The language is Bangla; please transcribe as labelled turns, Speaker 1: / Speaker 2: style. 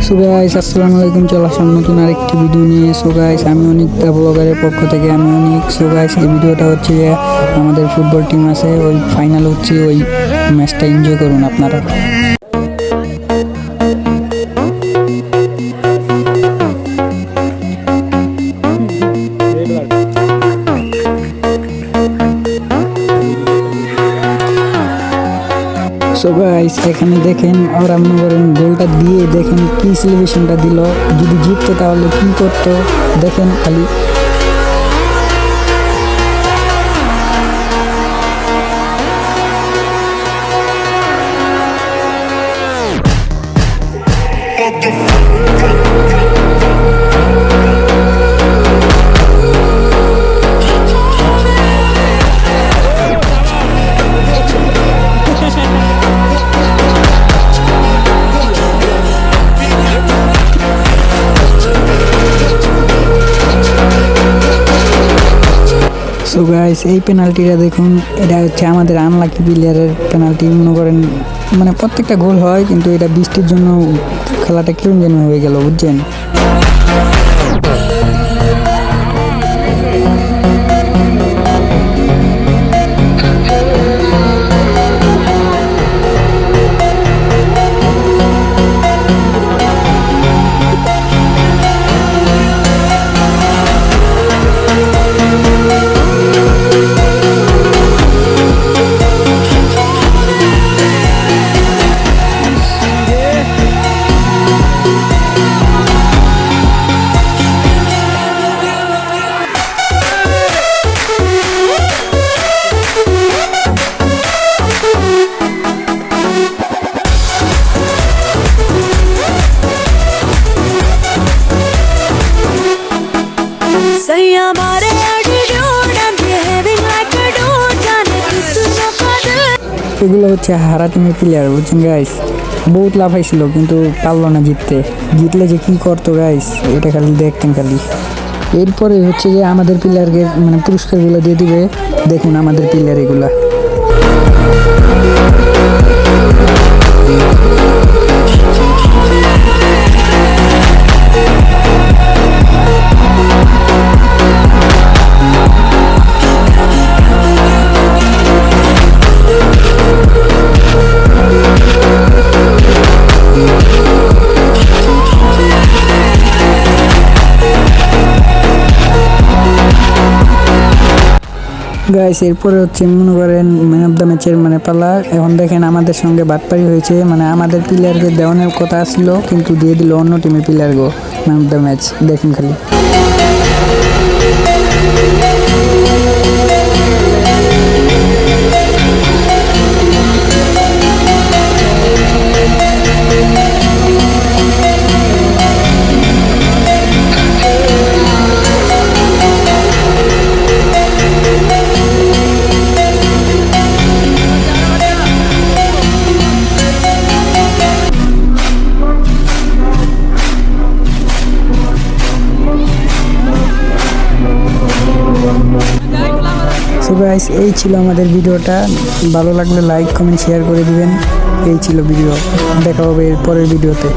Speaker 1: সো গাইস আসসালামু আলাইকুম, চলে আসলাম নতুন আরেকটি ভিডিও নিয়ে। সো গাইস আমি অনিক দা ব্লগারের পক্ষ থেকে আমি অনিক। সো গাইস এই ভিডিওটা হচ্ছে আমাদের ফুটবল টিম আছে, ওই ফাইনাল হচ্ছে, ওই ম্যাচটা এনজয় করুন আপনারা। সো গাইস এখানে দেখেন ওরা মনে করেন গোলটা দিয়ে দেখেন কি সেলিব্রেশনটা দিল। যদি জিততো তাহলে কি করতো দেখেন খালি। সো গাইস এই পেনাল্টিটা দেখুন, এটা হচ্ছে আমাদের আনলাকি প্লেয়ারের পেনাল্টি। মনে করেন মানে প্রত্যেকটা গোল হয়, কিন্তু এটা বৃষ্টির জন্য খেলাটা কেমন যেন হয়ে গেল, বুঝছেন। এগুলো হচ্ছে হারা টিমের প্লেয়ার, বুঝছেন গাইস। বহুত লাভ হয়েছিল কিন্তু পারলো না জিততে। জিতলে যে কি করতো গাইস, এটা খালি দেখতেন খালি। এরপরে হচ্ছে যে আমাদের প্লেয়ারকে মানে পুরস্কারগুলো দিয়ে দিবে। দেখুন আমাদের প্লেয়ার এগুলা। গাইস এরপরে হচ্ছে মনে করেন ম্যান অফ দ্য ম্যাচের মানে পালা। এখন দেখেন আমাদের সঙ্গে বাটপারি হয়েছে, মানে আমাদের প্লেয়ারকে দেওয়ানোর কথা আসলো কিন্তু দিয়ে দিল অন্য টিমের প্লেয়ারকে ম্যান অফ দ্য ম্যাচ। দেখেন খালি। সো গাইস এই ছিল আমাদের ভিডিওটা। ভালো লাগলে লাইক কমেন্ট শেয়ার করে দিবেন। এই ছিল ভিডিও, দেখা হবে এর পরের ভিডিওতে।